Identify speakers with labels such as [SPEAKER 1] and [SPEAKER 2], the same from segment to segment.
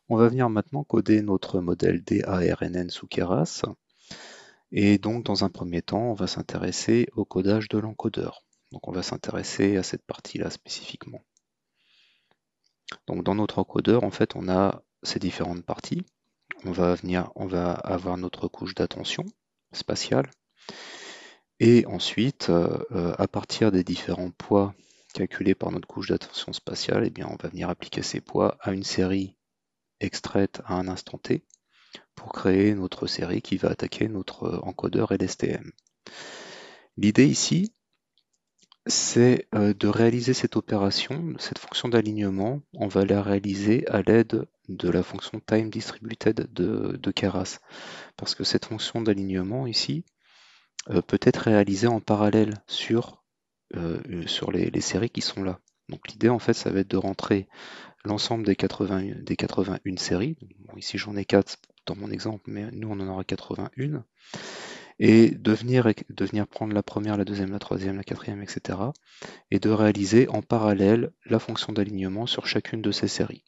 [SPEAKER 1] On va venir maintenant coder notre modèle DARNN sous Keras. Et donc, dans un premier temps, on va s'intéresser au codage de l'encodeur. Donc, on va s'intéresser à cette partie-là spécifiquement. Donc, dans notre encodeur, en fait, on a ces différentes parties. On va avoir notre couche d'attention spatiale. Et ensuite, à partir des différents poids calculés par notre couche d'attention spatiale, eh bien, on va venir appliquer ces poids à une série extraite à un instant T pour créer notre série qui va attaquer notre encodeur LSTM. L'idée ici, c'est de réaliser cette opération, cette fonction d'alignement, on va la réaliser à l'aide de la fonction TimeDistributed de Keras. Parce que cette fonction d'alignement ici peut être réalisée en parallèle sur les séries qui sont là. Donc l'idée en fait, ça va être de rentrer l'ensemble des 81 séries. Bon, ici j'en ai 4 dans mon exemple, mais nous on en aura 81. Et de venir prendre la première, la deuxième, la troisième, la quatrième, etc. Et de réaliser en parallèle la fonction d'alignement sur chacune de ces séries.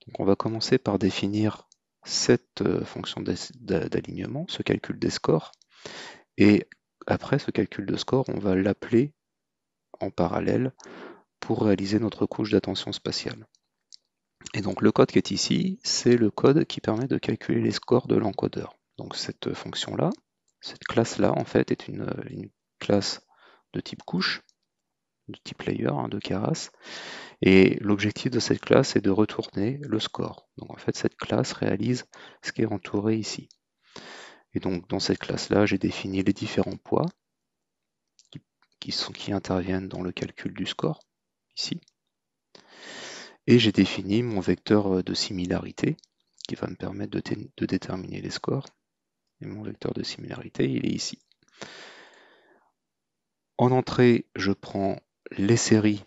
[SPEAKER 1] Donc on va commencer par définir cette fonction d'alignement, ce calcul des scores. Et après ce calcul de score, on va l'appeler en parallèle pour réaliser notre couche d'attention spatiale. Et donc le code qui est ici, c'est le code qui permet de calculer les scores de l'encodeur. Donc cette fonction-là, cette classe-là, en fait, est une classe de type couche, de type layer, de Keras. Et l'objectif de cette classe est de retourner le score. Donc en fait, cette classe réalise ce qui est entouré ici. Et donc dans cette classe-là, j'ai défini les différents poids qui interviennent dans le calcul du score, ici. Et j'ai défini mon vecteur de similarité qui va me permettre de déterminer les scores. Et mon vecteur de similarité, il est ici. En entrée, je prends les séries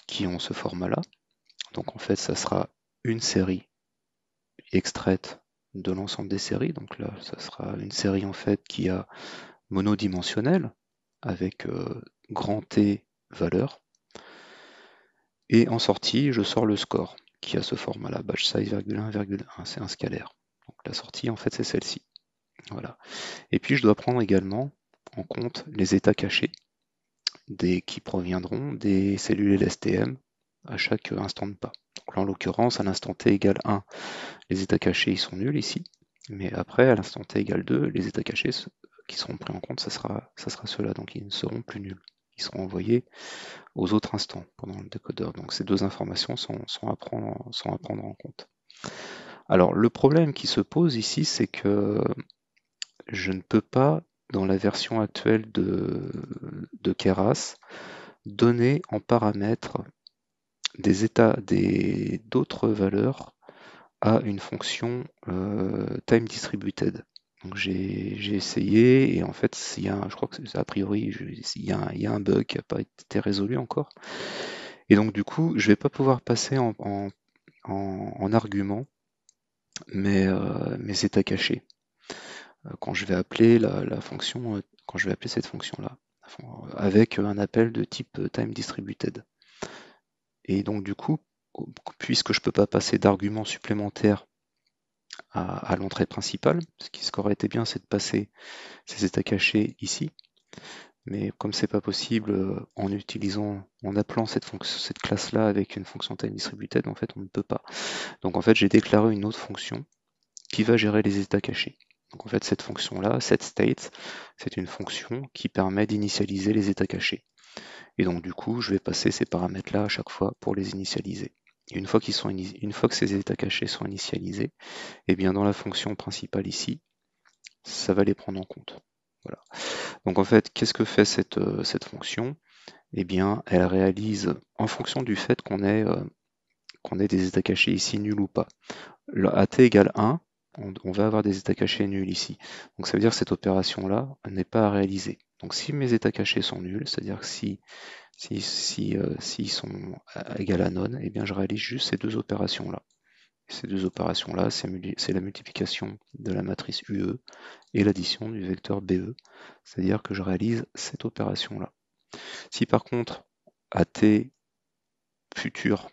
[SPEAKER 1] qui ont ce format-là. Donc en fait, ça sera une série extraite de l'ensemble des séries. Donc là, ça sera une série en fait qui a monodimensionnelle avec grand T valeur. Et en sortie, je sors le score qui a ce format-là, batch size, ,1,1, c'est un scalaire. Donc la sortie, en fait, c'est celle-ci. Voilà. Et puis, je dois prendre également en compte les états cachés qui proviendront des cellules LSTM à chaque instant de pas. Donc là, en l'occurrence, à l'instant t égale 1, les états cachés ils sont nuls ici. Mais après, à l'instant t égale 2, les états cachés qui seront pris en compte, ça sera ceux-là. Donc ils ne seront plus nuls. Ils seront envoyés aux autres instants pendant le décodeur. Donc ces deux informations sont à prendre en compte. Alors le problème qui se pose ici, c'est que je ne peux pas, dans la version actuelle de Keras, donner en paramètre d'autres valeurs à une fonction time distributed. Donc j'ai essayé et en fait je crois que a priori il y a un bug qui n'a pas été résolu encore. Et donc du coup je vais pas pouvoir passer en argument mes états cachés quand je vais appeler la fonction quand je vais appeler cette fonction là avec un appel de type time distributed. Et donc du coup, puisque je ne peux pas passer d'arguments supplémentaires à l'entrée principale, ce qui aurait été bien, c'est de passer ces états cachés ici. Mais comme c'est pas possible en appelant cette classe-là avec une fonction TimeDistributed, en fait, on ne peut pas. Donc en fait, j'ai déclaré une autre fonction qui va gérer les états cachés. Donc en fait, cette fonction-là, setState, c'est une fonction qui permet d'initialiser les états cachés. Et donc du coup, je vais passer ces paramètres-là à chaque fois pour les initialiser. Et une fois que ces états cachés sont initialisés, et bien dans la fonction principale ici, ça va les prendre en compte. Voilà. Donc en fait, qu'est-ce que fait cette fonction? Eh bien, elle réalise en fonction du fait qu'on ait des états cachés ici nuls ou pas. À t égale 1, on va avoir des états cachés nuls ici. Donc ça veut dire que cette opération-là n'est pas à réaliser. Donc si mes états cachés sont nuls, c'est-à-dire que s'ils sont égal à none, eh bien je réalise juste ces deux opérations-là. Ces deux opérations-là, c'est la multiplication de la matrice UE et l'addition du vecteur BE, c'est-à-dire que je réalise cette opération-là. Si par contre, à t futur,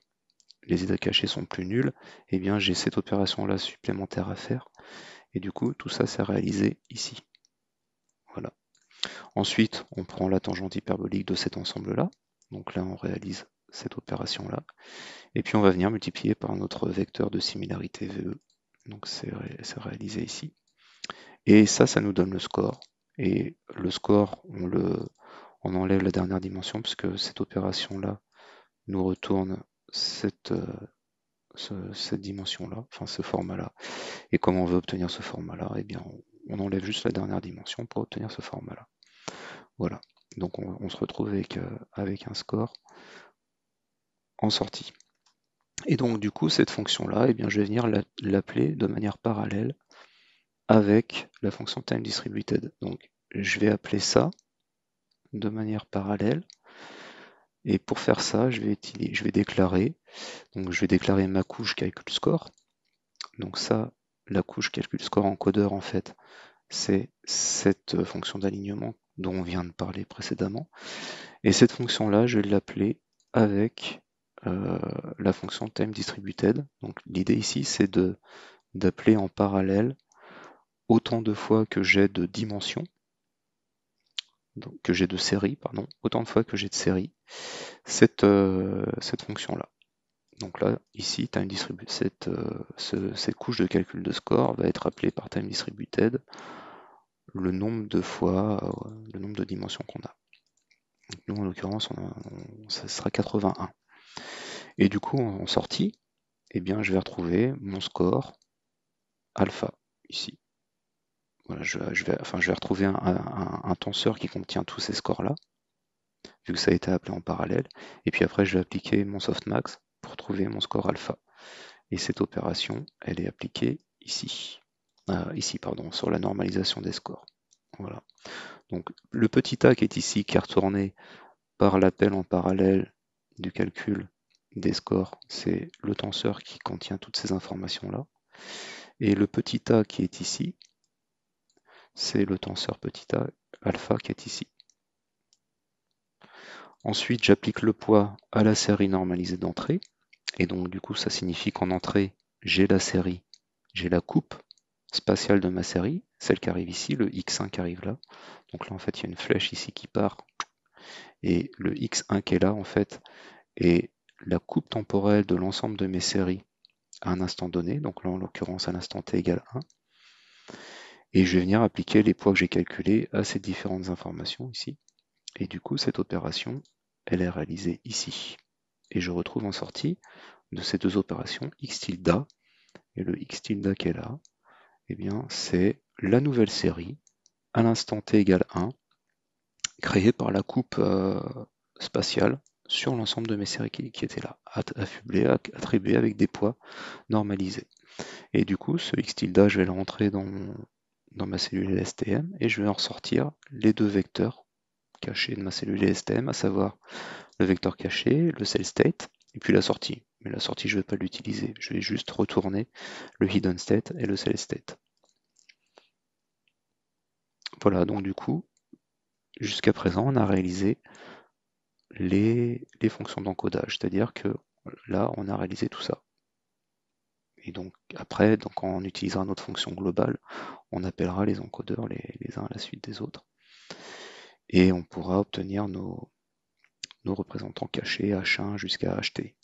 [SPEAKER 1] les états cachés sont plus nuls, eh bien j'ai cette opération-là supplémentaire à faire. Et du coup, tout ça, c'est réalisé ici. Voilà. Ensuite, on prend la tangente hyperbolique de cet ensemble-là. Donc là, on réalise cette opération-là. Et puis, on va venir multiplier par notre vecteur de similarité VE. Donc, c'est réalisé ici. Et ça nous donne le score. Et le score, on enlève la dernière dimension, puisque cette opération-là nous retourne cette dimension-là, enfin ce format-là. Et comme on veut obtenir ce format-là, eh bien, on enlève juste la dernière dimension pour obtenir ce format-là. Voilà. Donc on se retrouve avec un score en sortie. Et donc du coup, cette fonction-là, eh bien, je vais venir l'appeler de manière parallèle avec la fonction time-distributed. Donc je vais appeler ça de manière parallèle. Et pour faire ça, je vais déclarer ma couche calcul score. Donc ça, la couche calcul score encodeur, en fait, c'est cette fonction d'alignement dont on vient de parler précédemment. Et cette fonction-là, je vais l'appeler avec la fonction time-distributed. Donc l'idée ici, c'est d'appeler en parallèle autant de fois que j'ai de dimensions, donc que j'ai de séries, pardon, autant de fois que j'ai de séries, cette fonction-là. Donc là, ici, cette couche de calcul de score va être appelée par time distributed le nombre de fois, le nombre de dimensions qu'on a. Donc nous, en l'occurrence, ça sera 81. Et du coup, en sortie, eh bien, je vais retrouver mon score alpha ici. Voilà, je vais retrouver un tenseur qui contient tous ces scores-là, vu que ça a été appelé en parallèle. Et puis après, je vais appliquer mon softmax pour trouver mon score alpha. Et cette opération, elle est appliquée ici. Ici, pardon, sur la normalisation des scores. Voilà. Donc le petit a qui est ici, qui est retourné par l'appel en parallèle du calcul des scores, c'est le tenseur qui contient toutes ces informations-là. Et le petit a qui est ici, c'est le tenseur petit a alpha qui est ici. Ensuite, j'applique le poids à la série normalisée d'entrée. Et donc, du coup, ça signifie qu'en entrée, j'ai la série, j'ai la coupe spatiale de ma série, celle qui arrive ici, le x1 qui arrive là. Donc là, en fait, il y a une flèche ici qui part. Et le x1 qui est là, en fait, est la coupe temporelle de l'ensemble de mes séries à un instant donné. Donc là, en l'occurrence, à l'instant t égale 1. Et je vais venir appliquer les poids que j'ai calculés à ces différentes informations ici. Et du coup, cette opération, elle est réalisée ici. Et je retrouve en sortie de ces deux opérations x tilde et le x tilde qui est là, eh bien, c'est la nouvelle série à l'instant t égale 1, créée par la coupe spatiale sur l'ensemble de mes séries qui étaient là, attribuées avec des poids normalisés. Et du coup, ce x tilde, je vais le rentrer dans ma cellule LSTM et je vais en ressortir les deux vecteurs cachés de ma cellule LSTM, à savoir le vecteur caché, le cell state, et puis la sortie. Mais la sortie, je ne vais pas l'utiliser. Je vais juste retourner le hidden state et le cell state. Voilà, donc du coup, jusqu'à présent, on a réalisé les fonctions d'encodage, c'est-à-dire que là, on a réalisé tout ça. Et donc après, quand on utilisera notre fonction globale, on appellera les encodeurs les uns à la suite des autres. Et on pourra obtenir nos représentants cachés H1 jusqu'à HT.